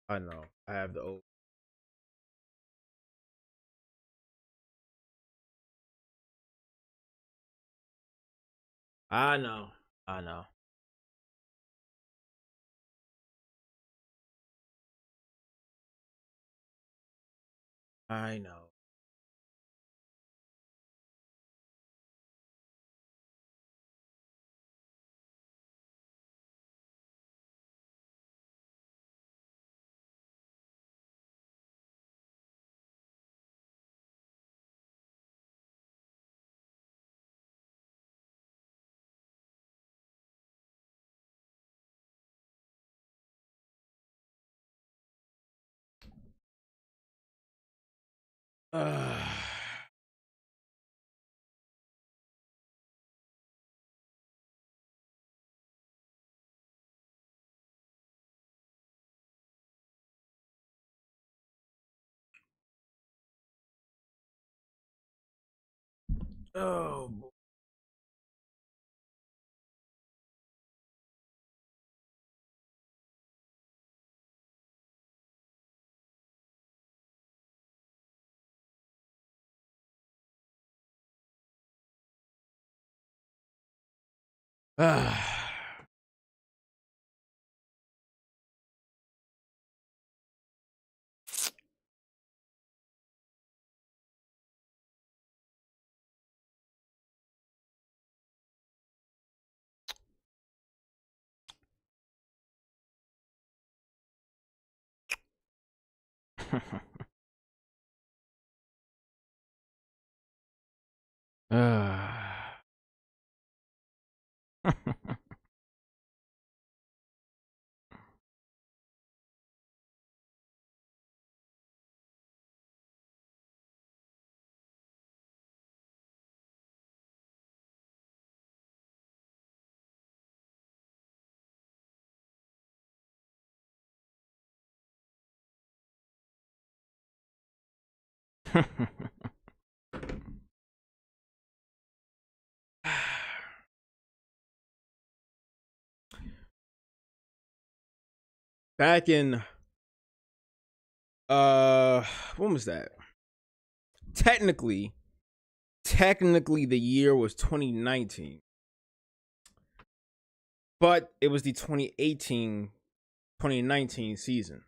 I know. I have the old. I know. I know. I know. Oh. Back in when was that? Technically, the year was 2019, but it was the 2018-2019 season.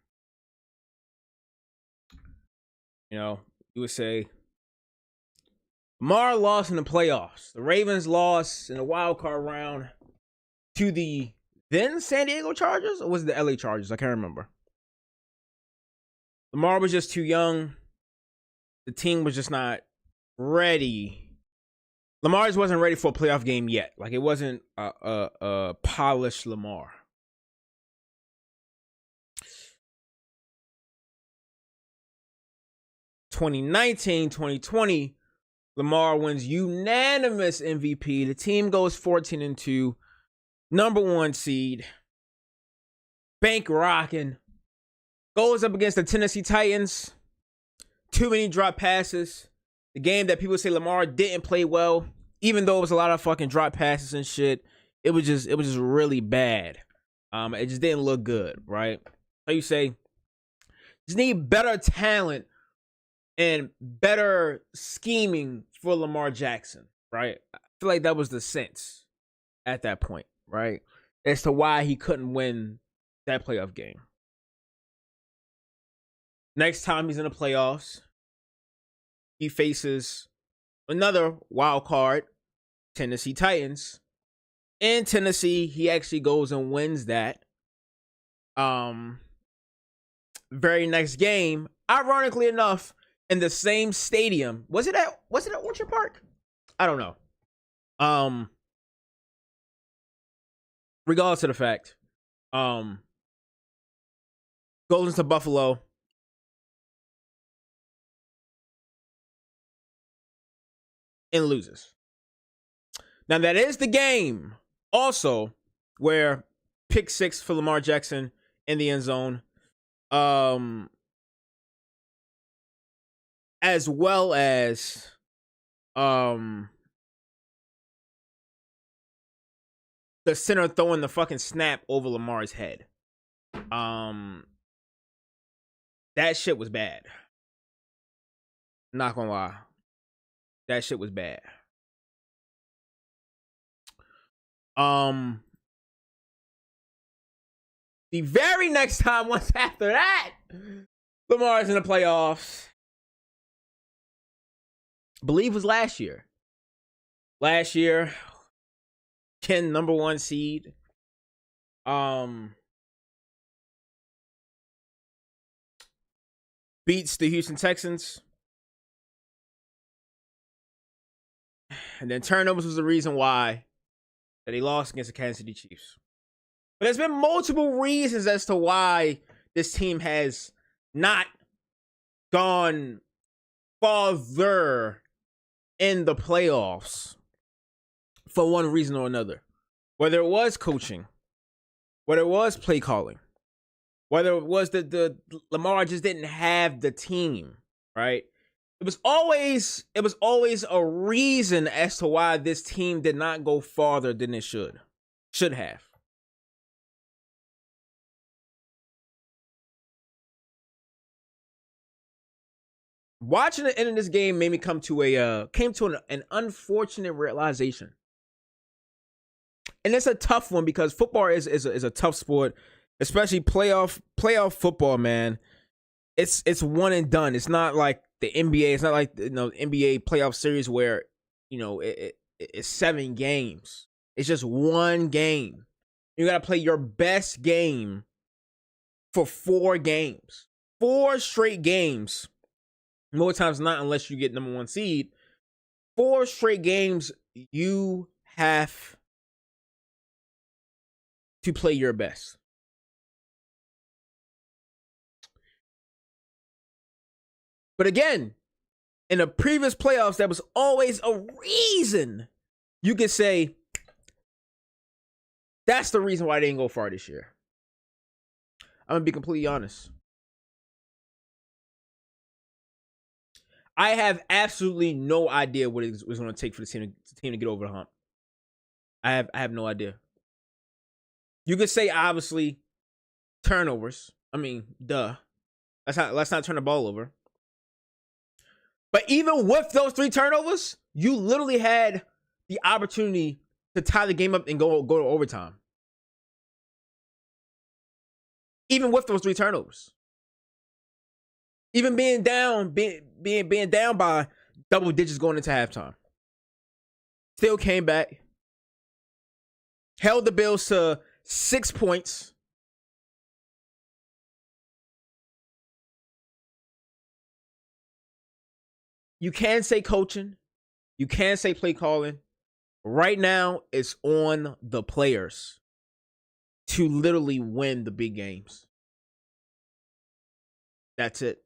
You know, you would say Lamar lost in the playoffs. The Ravens lost in the wild card round to the then San Diego Chargers, or was it the LA Chargers? I can't remember. Lamar was just too young. The team was just not ready. Lamar just wasn't ready for a playoff game yet. Like, it wasn't a polished Lamar. (2019-2020) Lamar wins unanimous MVP. The team goes 14-2, number 1 seed, bank rocking, goes up against the Tennessee Titans. Too many drop passes. The game that people say Lamar didn't play well, even though it was a lot of fucking drop passes and shit. It was just really bad. It just didn't look good, right? So you say, just need better talent and better scheming for Lamar Jackson, right? I feel like that was the sense at that point, right? As to why he couldn't win that playoff game. Next time he's in the playoffs, he faces another wild card, Tennessee Titans. In Tennessee, he actually goes and wins that. Very next game, ironically enough, in the same stadium. Was it at Orchard Park? I don't know. regardless of the fact, goes into Buffalo. And loses. Now, that is the game also where pick 6 for Lamar Jackson in the end zone. As well as the center throwing the fucking snap over Lamar's head. That shit was bad. Not gonna lie. That shit was bad. The very next time, once after that, Lamar's in the playoffs. I believe it was last year. Last year, Ken, number 1 seed. Beats the Houston Texans. And then turnovers was the reason why that he lost against the Kansas City Chiefs. But there's been multiple reasons as to why this team has not gone farther in the playoffs for one reason or another. Whether it was coaching, whether it was play calling, whether it was that the Lamar just didn't have the team, right? It was always a reason as to why this team did not go farther than it should have. Watching the end of this game made me come to an unfortunate realization. And it's a tough one because football is a tough sport, especially playoff football, man. It's one and done. It's not like the NBA. It's not like NBA playoff series where it's 7 games. It's just one game. You got to play your best game for 4 games, 4 straight games. More times than not, unless you get number 1 seed, 4 straight games you have to play your best. But again, in the previous playoffs, there was always a reason you could say that's the reason why they didn't go far this year. I'm going to be completely honest. I have absolutely no idea what it was going to take for the team to get over the hump. I have no idea. You could say obviously turnovers. I mean, duh. Let's not turn the ball over. But even with those 3 turnovers, you literally had the opportunity to tie the game up and go to overtime. Even with those 3 turnovers. Even being down by double digits going into halftime. Still came back. Held the Bills to 6 points. You can say coaching. You can say play calling. Right now, it's on the players to literally win the big games. That's it.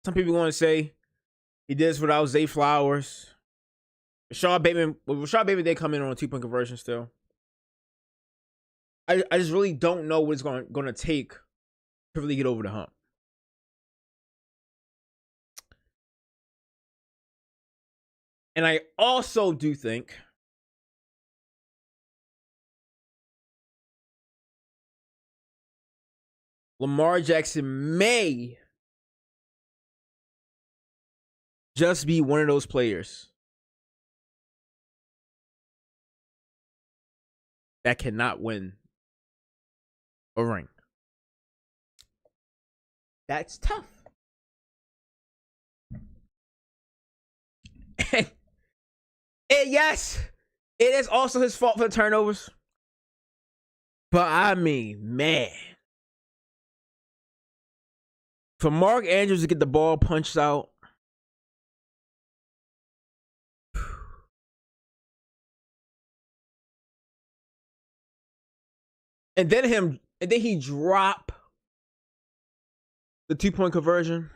Some people want to say he did this without Zay Flowers. Rashad Bateman did come in on a 2-point conversion still. I just really don't know what it's going to take to really get over the hump. And I also do think Lamar Jackson may just be one of those players that cannot win a ring. That's tough. And yes, it is also his fault for the turnovers. But I mean, man, For Mark Andrews to get the ball punched out, and then he drop the 2-point conversion.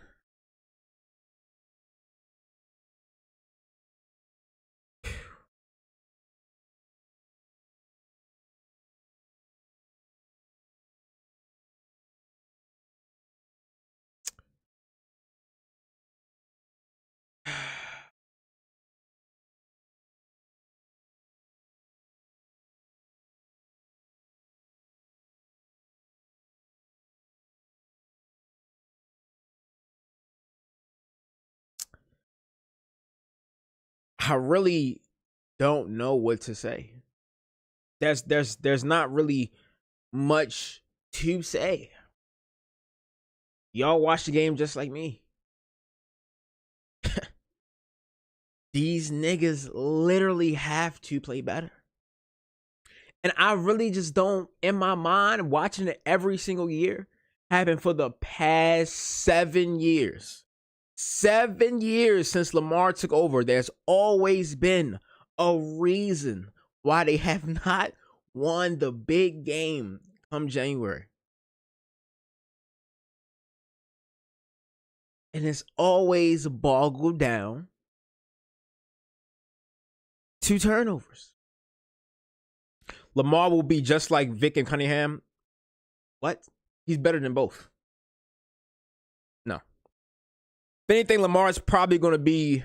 I really don't know what to say. There's not really much to say. Y'all watch the game just like me. These niggas literally have to play better. And I really just don't, in my mind, watching it every single year, happen for the past 7 years. 7 years since Lamar took over, there's always been a reason why they have not won the big game come January. And it's always boggled down to turnovers. Lamar will be just like Vic and Cunningham. What? He's better than both. No. If anything, Lamar is probably going to be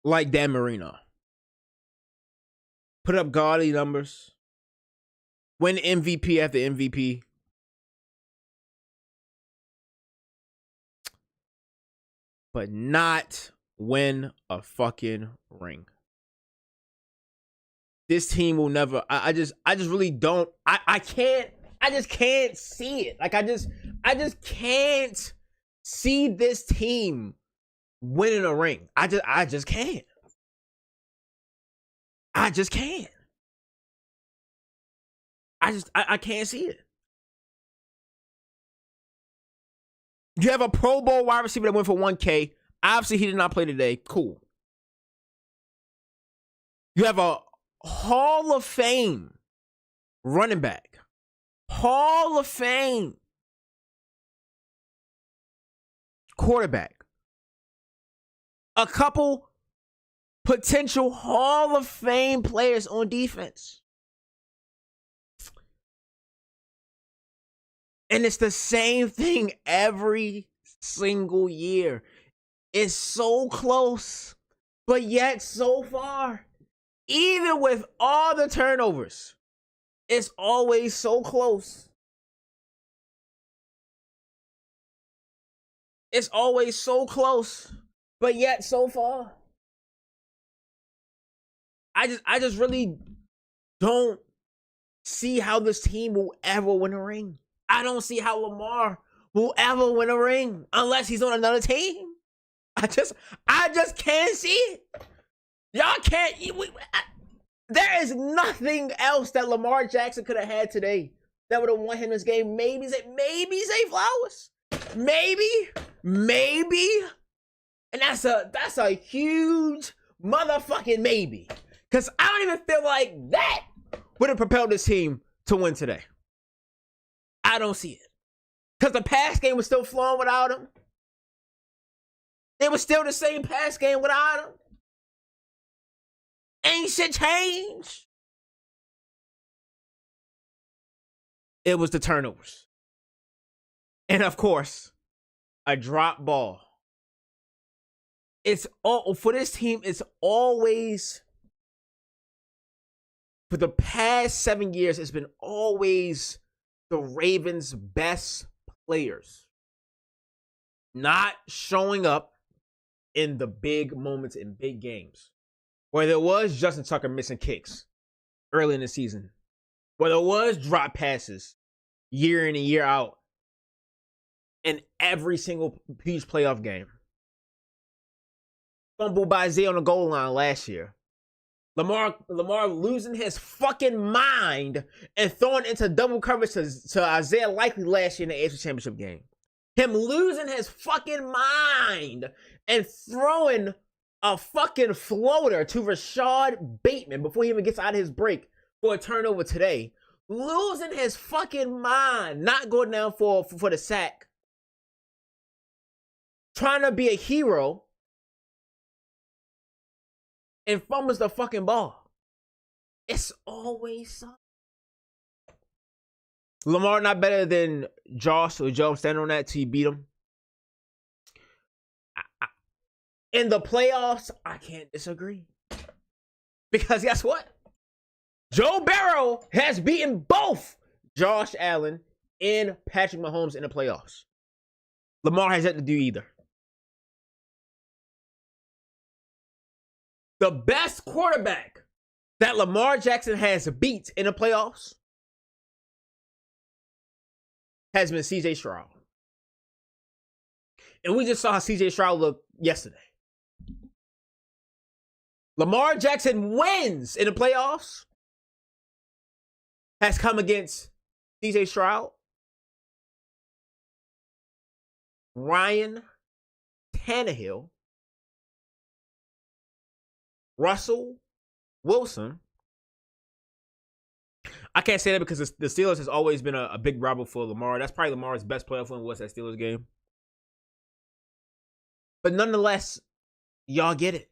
like Dan Marino. Put up godly numbers. Win MVP after MVP. But not win a fucking ring. This team will never. I just really don't. I just can't see it. Like I just can't see this team winning a ring. I just can't. I just can't. I can't see it. You have a Pro Bowl wide receiver that went for 1K. Obviously, he did not play today. Cool. You have a Hall of Fame running back. Hall of Fame quarterback. A couple potential Hall of Fame players on defense. And it's the same thing every single year. It's so close, but yet so far. Even with all the turnovers, it's always so close. It's always so close, but yet so far. I just really don't see how this team will ever win a ring. I don't see how Lamar will ever win a ring unless he's on another team. I just can't see it. Y'all can't. There is nothing else that Lamar Jackson could have had today that would have won him this game. Maybe Zay Flowers. Maybe. And that's a huge motherfucking maybe. Because I don't even feel like that would have propelled this team to win today. I don't see it. Because the pass game was still flowing without him. It was still the same pass game without him. Ain't shit changed. It was the turnovers. And of course, a drop ball. It's all for this team, it's always, for the past 7 years, it's been always the Ravens' best players not showing up in the big moments in big games. Whether it was Justin Tucker missing kicks early in the season, whether it was drop passes year in and year out in every single huge playoff game. Fumble by Zay on the goal line last year. Lamar losing his fucking mind and throwing into double coverage to Isaiah Likely last year in the AFC Championship game. Him losing his fucking mind and throwing a fucking floater to Rashad Bateman before he even gets out of his break for a turnover today. Losing his fucking mind, not going down for the sack. Trying to be a hero and fumbles the fucking ball. It's always something. Lamar not better than Josh or Joe. I'm standing on that till you beat him. In the playoffs, I can't disagree. Because guess what? Joe Burrow has beaten both Josh Allen and Patrick Mahomes in the playoffs. Lamar has yet to do either. The best quarterback that Lamar Jackson has beat in the playoffs has been CJ Stroud. And we just saw how CJ Stroud looked yesterday. Lamar Jackson wins in the playoffs has come against CJ Stroud, Ryan Tannehill, Russell Wilson. I can't say that because the Steelers has always been a big rival for Lamar. That's probably Lamar's best playoff win was that Steelers game. But nonetheless, y'all get it.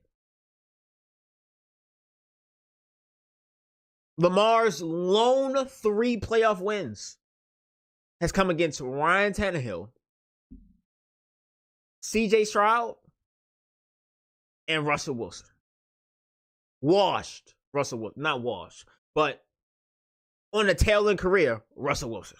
Lamar's lone 3 playoff wins has come against Ryan Tannehill, CJ Stroud, and Russell Wilson. Washed Russell Wilson. Not washed, but on the tail end career, Russell Wilson.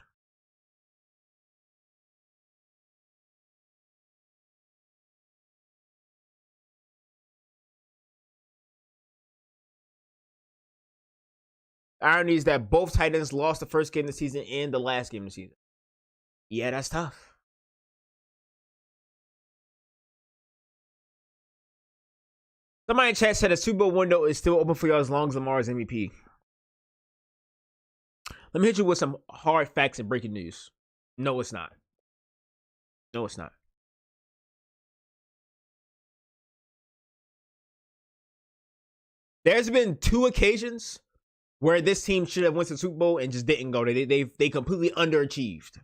Irony is that both tight ends lost the first game of the season and the last game of the season. Yeah, that's tough. Somebody in chat said the Super Bowl window is still open for y'all as long as Lamar is MVP. Let me hit you with some hard facts and breaking news. No, it's not. No, it's not. There's been 2 occasions where this team should have went to the Super Bowl and just didn't go. They completely underachieved.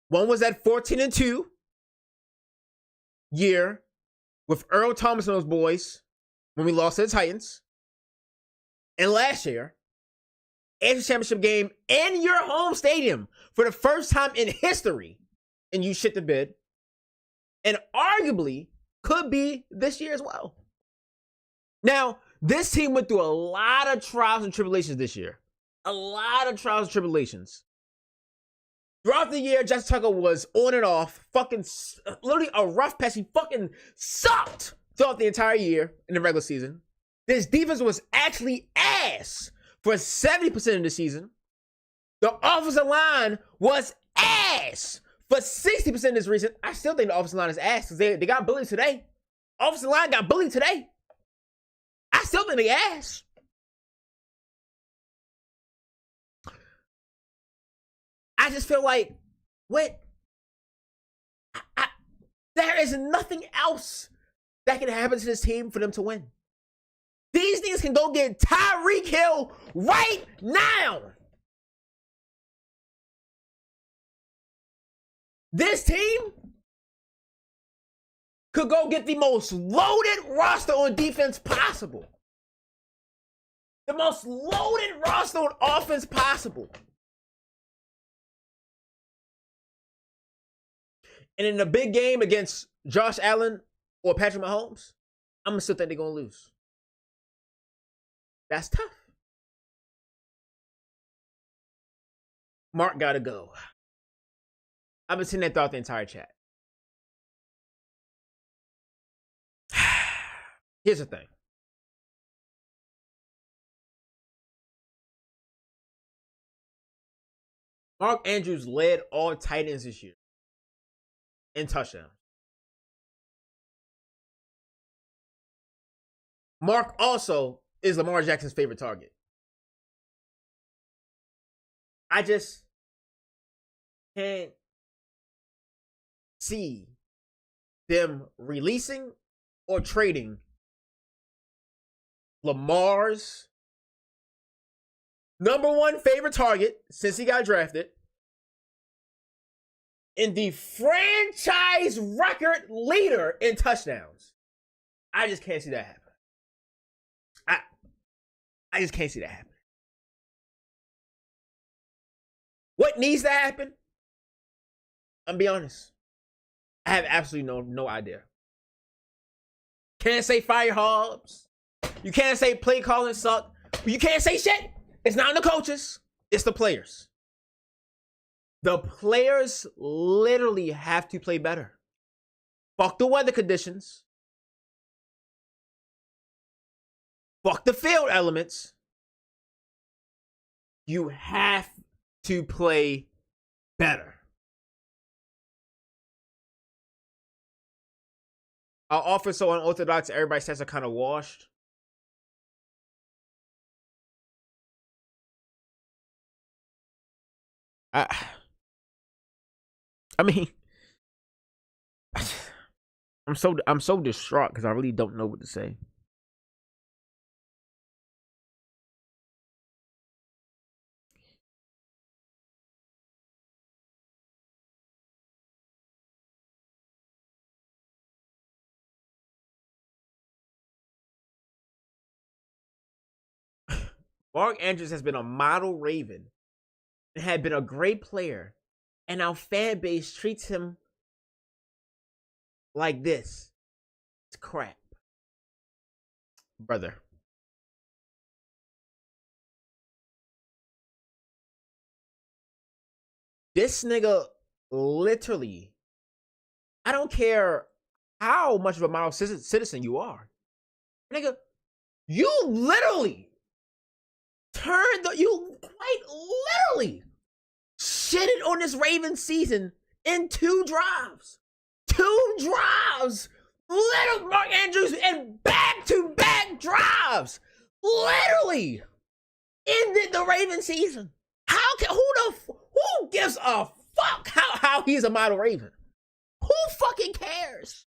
One was that 14-2 year with Earl Thomas and those boys when we lost to the Titans. And last year, AFC Championship game in your home stadium for the first time in history, and you shit the bed. And arguably could be this year as well. Now, this team went through a lot of trials and tribulations this year. A lot of trials and tribulations. Throughout the year, Justin Tucker was on and off, fucking literally a rough patch. He fucking sucked throughout the entire year in the regular season. This defense was actually ass for 70% of the season. The offensive line was ass for 60% of this reason. I still think the offensive line is ass because they got bullied today. Offensive line got bullied today. I still think they ass. I just feel like, there is nothing else that can happen to this team for them to win. These niggas can go get Tyreek Hill right now. This team could go get the most loaded roster on defense possible. The most loaded roster on offense possible. And in a big game against Josh Allen or Patrick Mahomes, I'm going to still think they're going to lose. That's tough. Mark got to go. I've been seeing that throughout the entire chat. Here's the thing. Mark Andrews led all tight ends this year in touchdowns. Mark also is Lamar Jackson's favorite target. I just can't see them releasing or trading Lamar's #1 favorite target since he got drafted and the franchise record leader in touchdowns. I just can't see that happen. I just can't see that happen. What needs to happen? I'm be honest. I have absolutely no idea. Can't say fire Hobbs. You can't say play calling suck. You can't say shit. It's not the coaches. It's the players. The players literally have to play better. Fuck the weather conditions. Fuck the field elements. You have to play better. Our offense so unorthodox, everybody says are kind of washed. I mean, I'm so distraught because I really don't know what to say. Mark Andrews has been a model Raven and had been a great player, and our fan base treats him like this. It's crap. Brother. This nigga literally, I don't care how much of a model citizen you are. Nigga, you literally you quite literally shitted on this Ravens season in 2 drives. 2 drives. Little Mark Andrews in back-to-back drives. Literally ended the Ravens season. Who gives a fuck how he's a model Raven? Who fucking cares?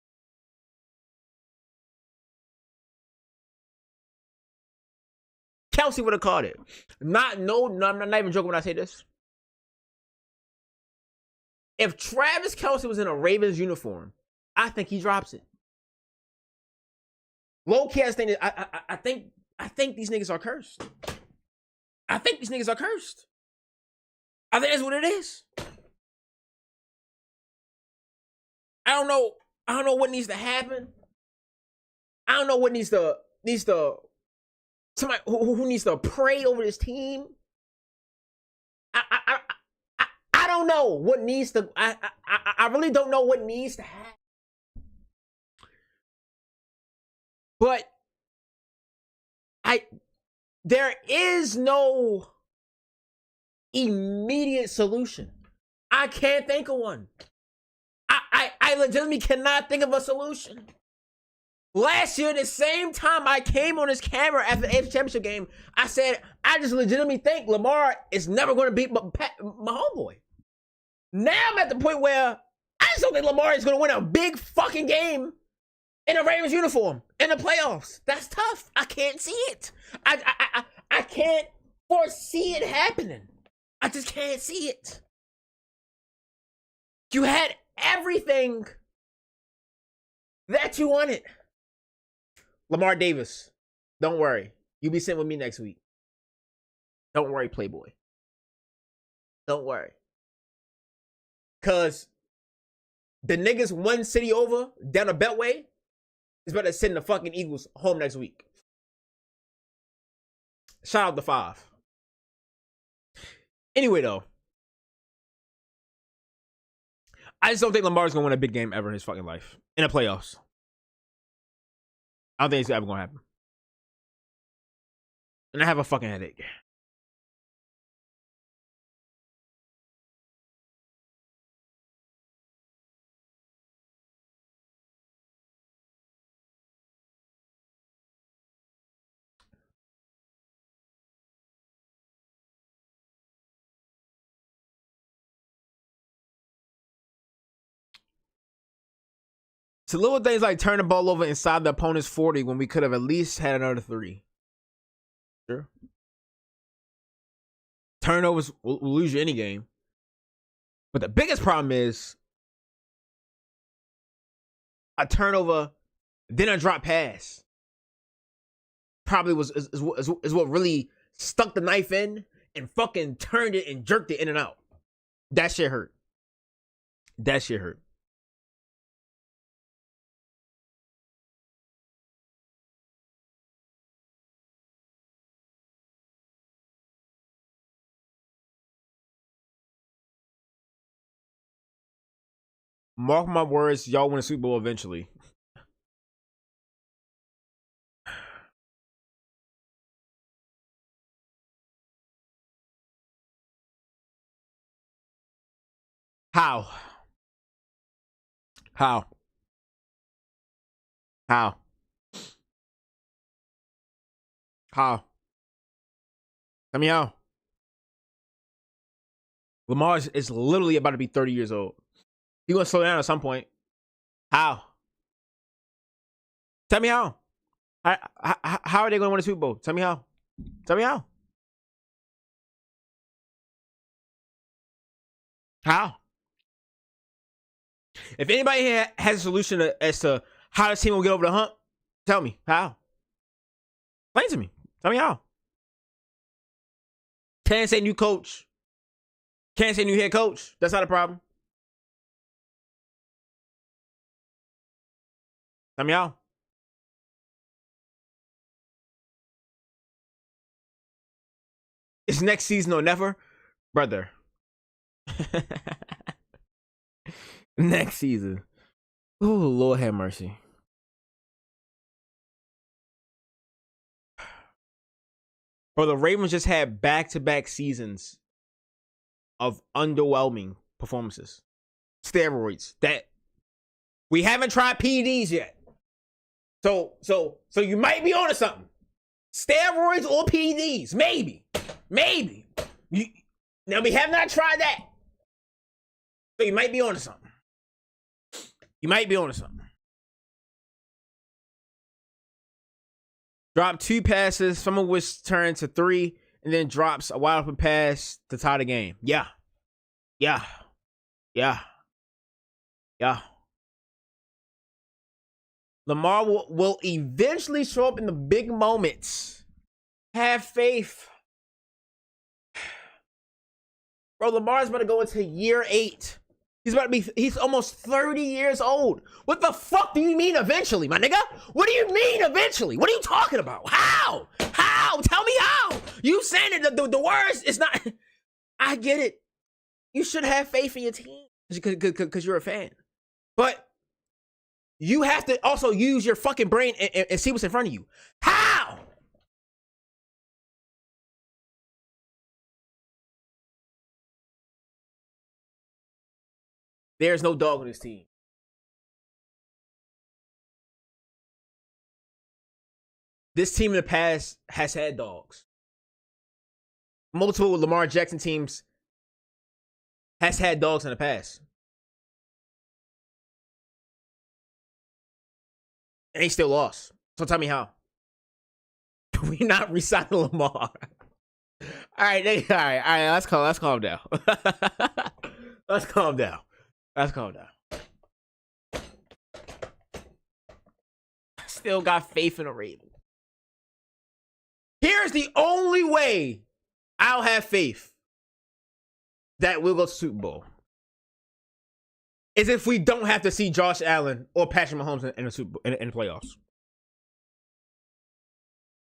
Kelsey would have caught it. I'm not even joking when I say this. If Travis Kelsey was in a Ravens uniform, I think he drops it. Low key, I think these niggas are cursed. I think these niggas are cursed. I think that's what it is. I don't know what needs to happen. I don't know what needs to somebody who needs to pray over this team. I don't know what needs to. I really don't know what needs to happen. But there is no immediate solution. I can't think of one. I legitimately cannot think of a solution. Last year, the same time I came on this camera after the AFC Championship game, I said, I just legitimately think Lamar is never going to beat my homeboy. Now I'm at the point where I just don't think Lamar is going to win a big fucking game in a Ravens uniform in the playoffs. That's tough. I can't see it. I can't foresee it happening. I just can't see it. You had everything that you wanted. Lamar Davis, don't worry. You'll be sitting with me next week. Don't worry, Playboy. Don't worry. Because the niggas 1 city over down the Beltway is about to send the fucking Eagles home next week. Shout out to 5. Anyway, though. I just don't think Lamar's going to win a big game ever in his fucking life. In the playoffs. I don't think it's ever going to happen. And I have a fucking headache. So little things like turn the ball over inside the opponent's 40 when we could have at least had another 3. Sure. Turnovers will lose you any game. But the biggest problem is a turnover, then a drop pass. Probably is what really stuck the knife in and fucking turned it and jerked it in and out. That shit hurt. That shit hurt. Mark my words, y'all win a Super Bowl eventually. How? How? How? How? Tell me how. Lamar is literally about to be 30 years old. He's going to slow down at some point. How? Tell me how. How are they going to win a Super Bowl? Tell me how. Tell me how. How? If anybody here has a solution as to how this team will get over the hump, tell me. How? Explain to me. Tell me how. Can't say new coach. Can't say new head coach. That's not a problem. Tell me how. It's next season or never, brother. Next season. Oh, Lord have mercy. Bro, the Ravens just had back-to-back seasons of underwhelming performances. Steroids. That we haven't tried PEDs yet. So you might be onto something. Steroids or PEDs. Maybe. Now we have not tried that. So you might be onto something. You might be onto something. Drop 2 passes, some of which turn to 3, and then drops a wide open pass to tie the game. Yeah. Lamar will eventually show up in the big moments. Have faith. Bro, Lamar's about to go into year 8. He's almost 30 years old. What the fuck do you mean eventually, my nigga? What do you mean eventually? What are you talking about? How? Tell me how. You saying it, the words, it's not. I get it. You should have faith in your team because you're a fan. But you have to also use your fucking brain and see what's in front of you. How? There's no dog on this team. This team in the past has had dogs. Multiple Lamar Jackson teams has had dogs in the past. And they still lost. So tell me how. We not resigning Lamar. All right. Let's calm down. Let's calm down. Still got faith in the Ravens. Here's the only way I'll have faith that we'll go to Super Bowl. Is if we don't have to see Josh Allen or Patrick Mahomes in the Super Bowl, in the playoffs.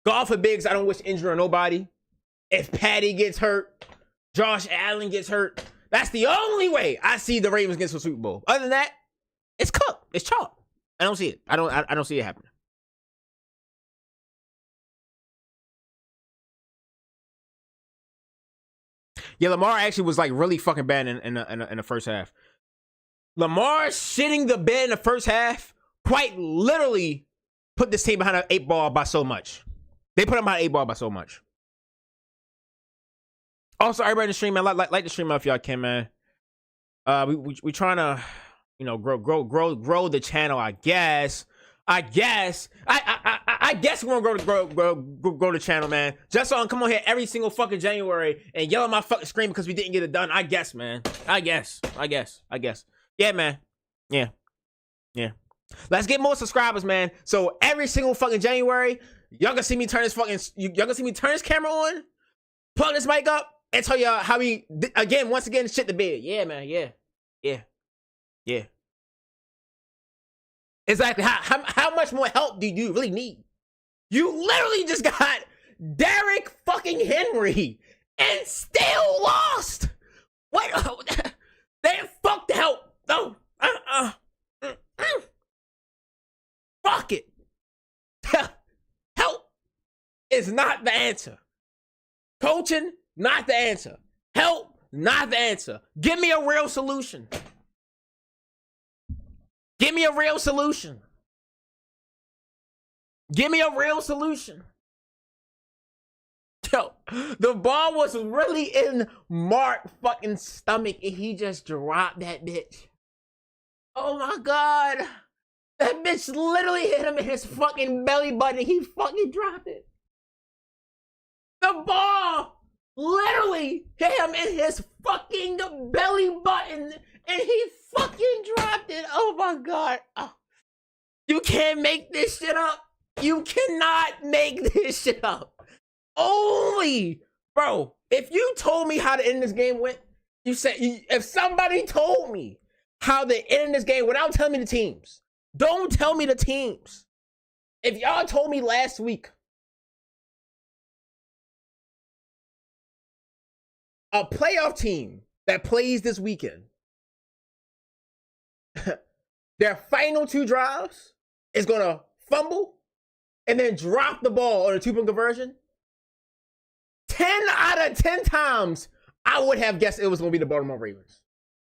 God forbid, I don't wish injury on nobody. If Patty gets hurt, Josh Allen gets hurt, that's the only way I see the Ravens get to the Super Bowl. Other than that, it's cooked. It's chalk. I don't see it. I don't see it happening. Yeah, Lamar actually was like really fucking bad in the first half. Lamar shitting the bed in the first half quite literally put this team behind an 8 ball by so much. They put him behind an 8 ball by so much. Also, everybody in the stream, man, like the stream up if y'all can, man. We trying to grow the channel. I guess we're gonna grow the channel, man. Just so I come on here every single fucking January and yell at my fucking screen because we didn't get it done. I guess, man. I guess. Yeah, man. Yeah. Let's get more subscribers, man. So every single fucking January, y'all gonna see me turn this camera on, plug this mic up, and tell y'all how we once again shit the bed. Yeah, man. Yeah. Exactly. How much more help do you really need? You literally just got Derrick fucking Henry and still lost. What? They fuck the help. No. Fuck it. Help is not the answer. Coaching, not the answer. Help, not the answer. Give me a real solution. Give me a real solution. Yo, the ball was really in Mark fucking stomach and he just dropped that bitch. Oh my God. That bitch literally hit him in his fucking belly button and he fucking dropped it. The ball literally hit him in his fucking belly button and he fucking dropped it. Oh my God. Oh. You can't make this shit up. You cannot make this shit up. Only, bro, if you told me how the end of this game went, if somebody told me how the end of this game without telling me the teams, don't tell me the teams. If y'all told me last week a playoff team that plays this weekend, their final 2 drives is going to fumble and then drop the ball on a 2-point conversion, 10 out of 10 times, I would have guessed it was going to be the Baltimore Ravens.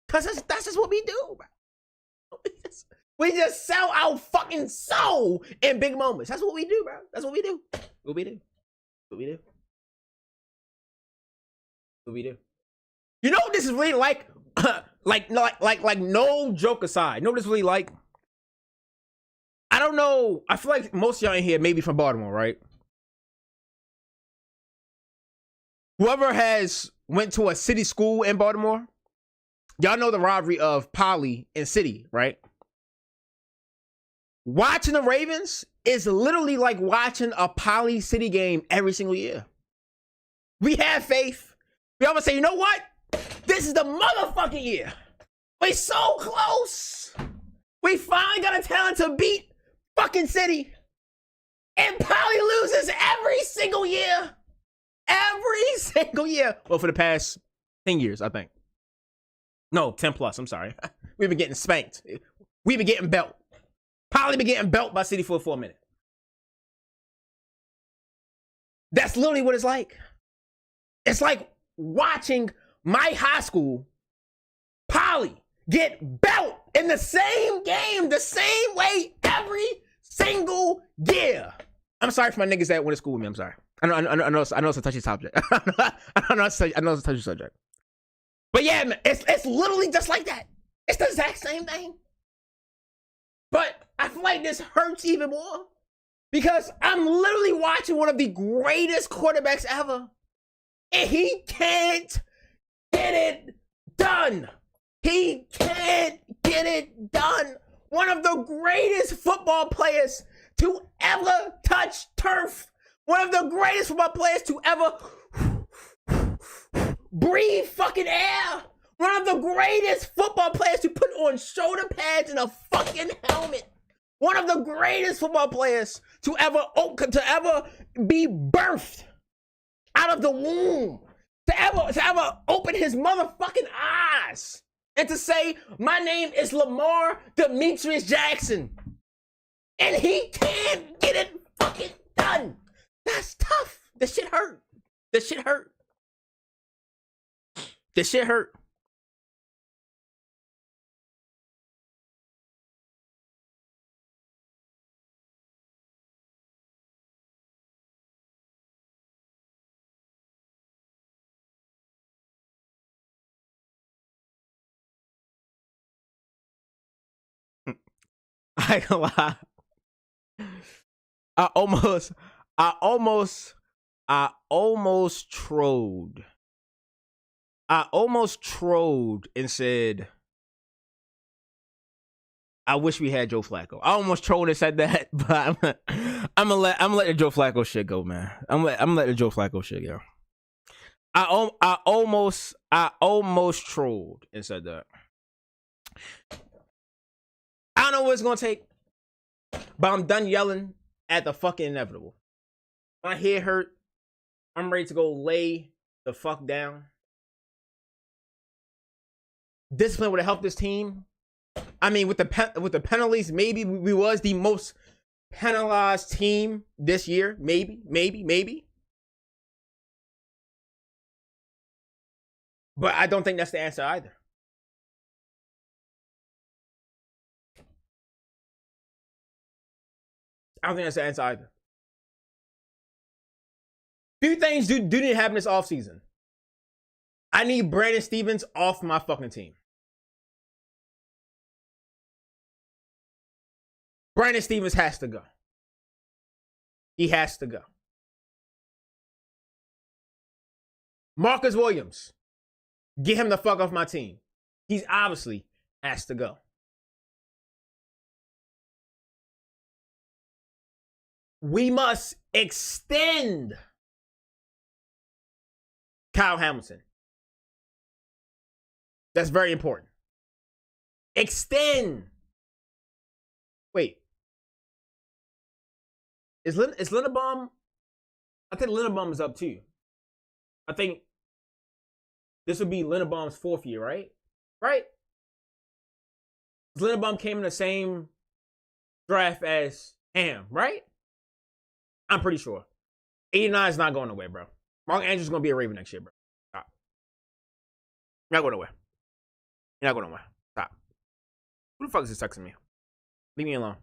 Because that's just what we do, bro. We just sell our fucking soul in big moments. That's what we do, bro. That's what we do. What we do. You know what this is really like? like no joke aside. You know what this is really like? I don't know. I feel like most of y'all in here maybe from Baltimore, right? Whoever has went to a city school in Baltimore, y'all know the rivalry of Poly and City, right? Watching the Ravens is literally like watching a Poly City game every single year. We have faith. We always say, you know what? This is the motherfucking year. We so close. We finally got a talent to beat fucking City. And Poly loses every single year. Every single year. Well, for the past 10 years, I think. No, 10 plus. I'm sorry. We've been getting spanked. We've been getting belt. Poly been getting belt by City for a minute. That's literally what it's like. It's like watching my high school, Poly, get belt in the same game, the same way every single year. I'm sorry for my niggas that went to school with me. I'm sorry. I know it's a touchy subject. I know it's a touchy subject. But yeah, man, it's literally just like that. It's the exact same thing. But I feel like this hurts even more because I'm literally watching one of the greatest quarterbacks ever. And he can't get it done. He can't get it done. One of the greatest football players to ever touch turf. One of the greatest football players to ever breathe fucking air. One of the greatest football players to put on shoulder pads and a fucking helmet. One of the greatest football players to ever be birthed out of the womb. To ever open his motherfucking eyes. And to say, my name is Lamar Jackson. And he can't get it fucking done. That's tough. This shit hurt. This shit hurt. I ain't gonna lie. I almost trolled. I almost trolled and said, I wish we had Joe Flacco. I almost trolled and said that, but I'm gonna let the Joe Flacco shit go, man. I'm gonna let the Joe Flacco shit go. I almost trolled and said that. I don't know what it's gonna take, but I'm done yelling at the fucking inevitable. My head hurt. I'm ready to go lay the fuck down. Discipline would have helped this team. I mean, with the penalties, maybe we was the most penalized team this year. Maybe. But I don't think that's the answer either. I don't think that's the answer either. Few things do need to happen this offseason. I need Brandon Stevens off my fucking team. Brandon Stevens has to go. He has to go. Marcus Williams, get him the fuck off my team. He's obviously has to go. We must extend Kyle Hamilton. That's very important. Extend. Wait. Is Linderbaum? I think Linderbaum is up too. I think this would be Linderbaum's 4th year, right? Right? Linderbaum came in the same draft as Ham, right? I'm pretty sure. 89 is not going away, bro. Mark Andrews is going to be a Raven next year, bro. Stop. You're not going nowhere. You're not going nowhere. Stop. Who the fuck is this texting me? Leave me alone.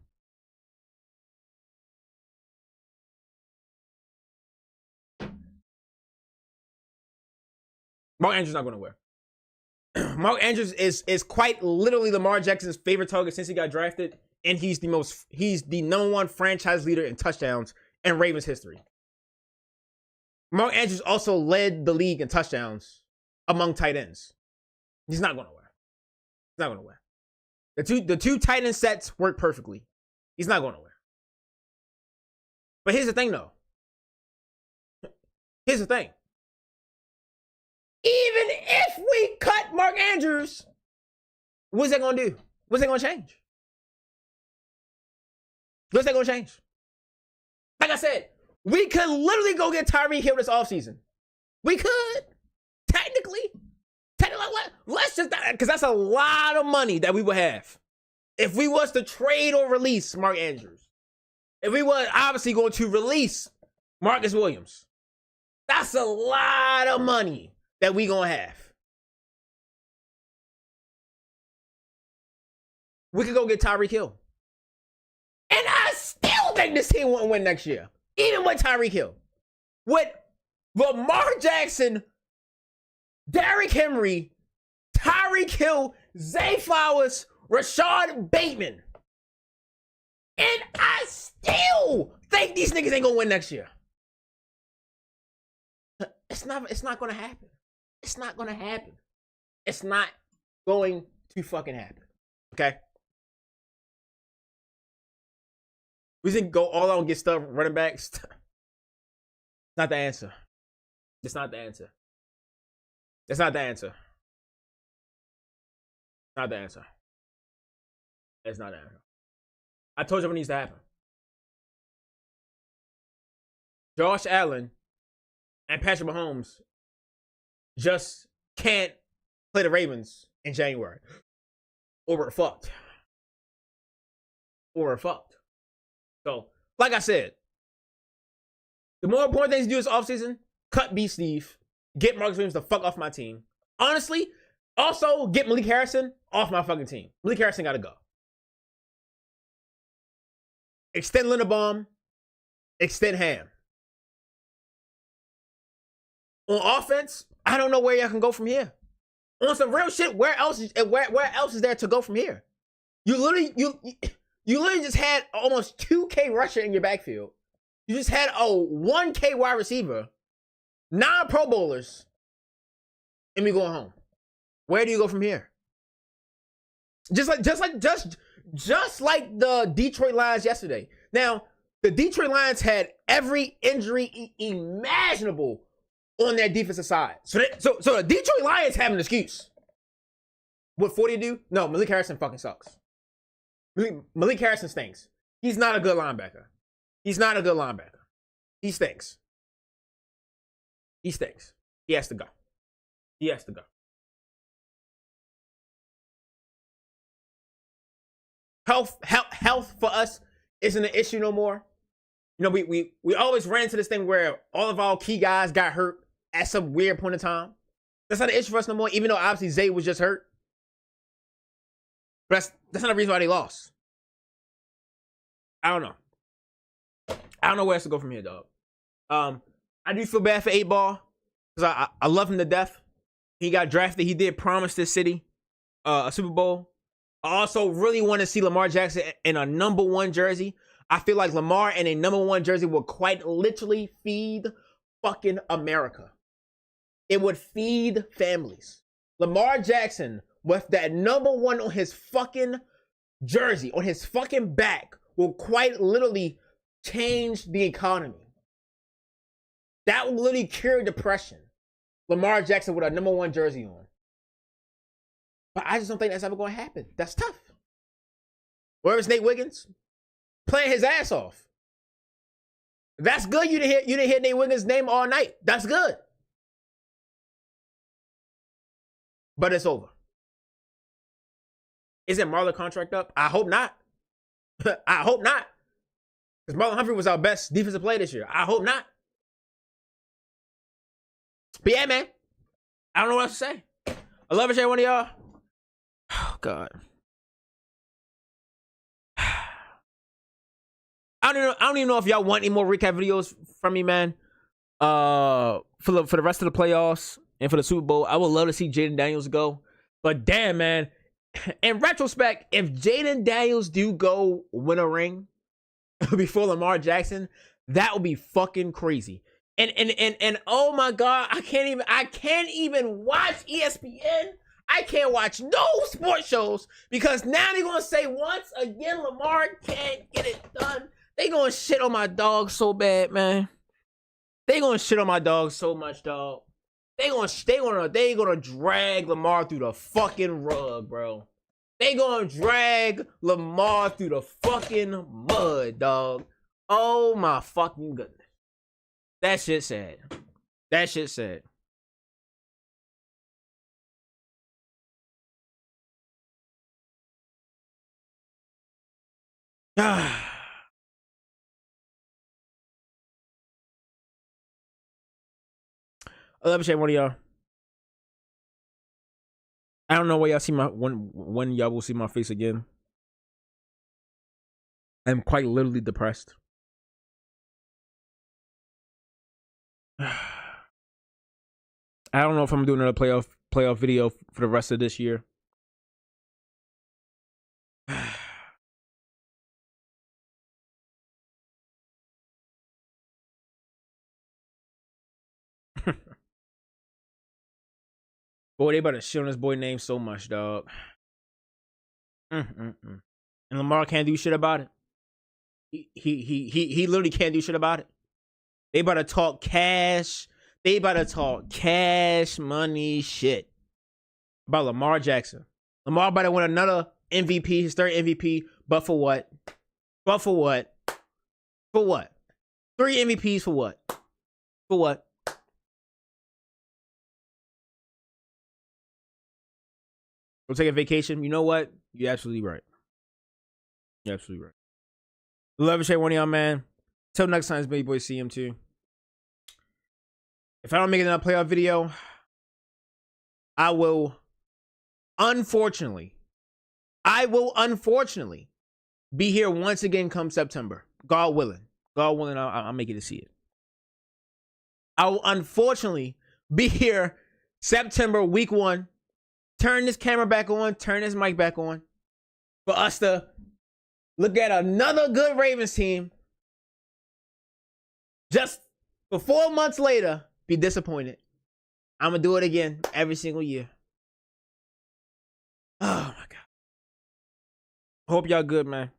Mark Andrews not going nowhere. Mark Andrews is quite literally Lamar Jackson's favorite target since he got drafted, and he's the number 1 franchise leader in touchdowns in Ravens history. Mark Andrews also led the league in touchdowns among tight ends. He's not going nowhere. He's not going nowhere. The two tight end sets work perfectly. He's not going nowhere. But here's the thing, though. Here's the thing. Even if we cut Mark Andrews, what's that going to do? What's that going to change? What's that going to change? Like I said, we could literally go get Tyreek Hill this offseason. We could. Technically, let's just, because that's a lot of money that we would have if we was to trade or release Mark Andrews. If we were obviously going to release Marcus Williams, that's a lot of money that we gonna have. We could go get Tyreek Hill. And I still think this team won't win next year. Even with Tyreek Hill. With Lamar Jackson, Derrick Henry, Tyreek Hill, Zay Flowers, Rashad Bateman. And I still think these niggas ain't gonna win next year. It's not gonna happen. It's not gonna happen. It's not going to fucking happen. Okay? We didn't go all out and get stuff running backs. It's not the answer. It's not the answer. It's not the answer. Not the answer. It's not the answer. I told you what needs to happen. Josh Allen and Patrick Mahomes just can't play the Ravens in January. Or we're fucked. Or we're fucked. So, like I said, the more important things to do this offseason, cut B. Steve, get Marcus Williams the fuck off my team. Honestly, also get Malik Harrison off my fucking team. Malik Harrison gotta go. Extend Linderbaum. Extend Ham. On offense, I don't know where y'all can go from here. On some real shit, where else is there to go from here? You You literally just had almost 2K rusher in your backfield. You just had a 1K wide receiver, 9 Pro Bowlers, and we going home. Where do you go from here? Just like the Detroit Lions yesterday. Now, the Detroit Lions had every injury imaginable on their defensive side. So the Detroit Lions have an excuse. What 40 do? No, Malik Harrison fucking sucks. Malik Harrison stinks. He's not a good linebacker. He's not a good linebacker. He stinks. He stinks. He has to go. He has to go. Health for us isn't an issue no more. You know, we always ran into this thing where all of our key guys got hurt at some weird point in time. That's not an issue for us no more, even though obviously Zay was just hurt. But that's not the reason why they lost. I don't know. I don't know where else to go from here, dog. I do feel bad for 8-Ball because I love him to death. He got drafted. He did promise this city a Super Bowl. I also really want to see Lamar Jackson in a number 1 jersey. I feel like Lamar in a number 1 jersey will quite literally feed fucking America. It would feed families. Lamar Jackson with that number 1 on his fucking jersey, on his fucking back, will quite literally change the economy. That will literally cure depression. Lamar Jackson with a number 1 jersey on. But I just don't think that's ever going to happen. That's tough. Where's Nate Wiggins? Playing his ass off. That's good. You didn't hear Nate Wiggins' name all night. That's good. But it's over. Isn't Marlon contract up? I hope not. I hope not. Because Marlon Humphrey was our best defensive player this year. I hope not. But yeah, man. I don't know what else to say. I love every one of y'all. Oh, God. I don't even know if y'all want any more recap videos from me, man. For the rest of the playoffs and for the Super Bowl, I would love to see Jaden Daniels go. But damn, man. In retrospect, if Jaden Daniels do go win a ring before Lamar Jackson, that would be fucking crazy. And oh my God, I can't even watch ESPN. I can't watch no sports shows because now they're gonna say once again Lamar can't get it done. They gonna shit on my dog so bad, man. They gonna shit on my dog so much, dog. They gonna drag Lamar through the fucking rug, bro. They gonna drag Lamar through the fucking mud, dog. Oh my fucking goodness. That shit sad. That shit sad. I love one of y'all. I don't know where y'all see when y'all will see my face again. I'm quite literally depressed. I don't know if I'm doing another playoff video for the rest of this year. Boy, they about to shit on this boy name so much, dog. And Lamar can't do shit about it. He literally can't do shit about it. They about to talk cash. They about to talk cash money shit about Lamar Jackson. Lamar about to win another MVP, his 3rd MVP. But for what? But for what? For what? 3 MVPs for what? For what? We'll take a vacation. You know what? You're absolutely right. You're absolutely right. Love and share one of y'all, man. Till next time, it's baby boy CM2. If I don't make another playoff video, I will unfortunately be here once again come September. God willing. God willing, I'll make it to see it. I will unfortunately be here September week 1. Turn this camera back on, turn this mic back on for us to look at another good Ravens team, just for 4 months later, be disappointed. I'm going to do it again every single year. Oh, my God. Hope y'all good, man.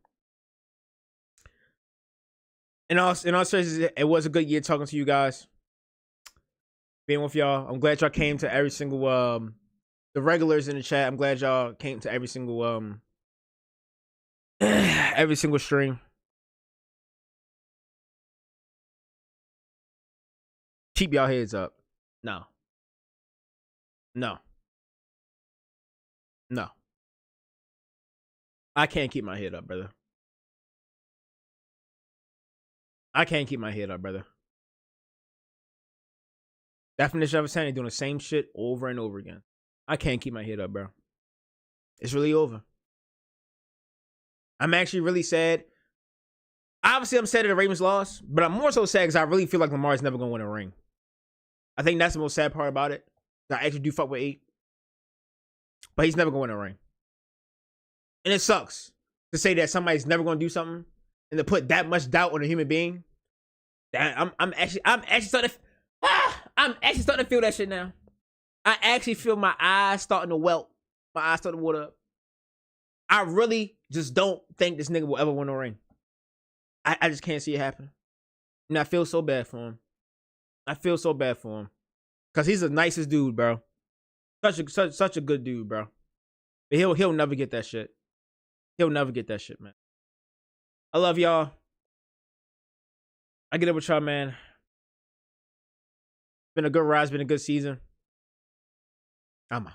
In all seriousness, it was a good year talking to you guys. Being with y'all. I'm glad y'all came to every single, the regulars in the chat. I'm glad y'all came to every single, every single stream. Keep y'all heads up. No. I can't keep my head up, brother. I can't keep my head up, brother. Definition of insanity, doing the same shit over and over again. I can't keep my head up, bro. It's really over. I'm actually really sad. Obviously, I'm sad that the Ravens lost, but I'm more so sad because I really feel like Lamar's never going to win a ring. I think that's the most sad part about it. I actually do fuck with 8. But he's never going to win a ring. And it sucks to say that somebody's never going to do something and to put that much doubt on a human being. I'm actually starting to feel that shit now. I actually feel my eyes starting to welt. My eyes starting to water up. I really just don't think this nigga will ever win a ring. I just can't see it happen. And I feel so bad for him. Cause he's the nicest dude, bro. Such a good dude, bro. But he'll never get that shit. He'll never get that shit, man. I love y'all. I get it with y'all, man. It's been a good ride. It's been a good season. I'm out.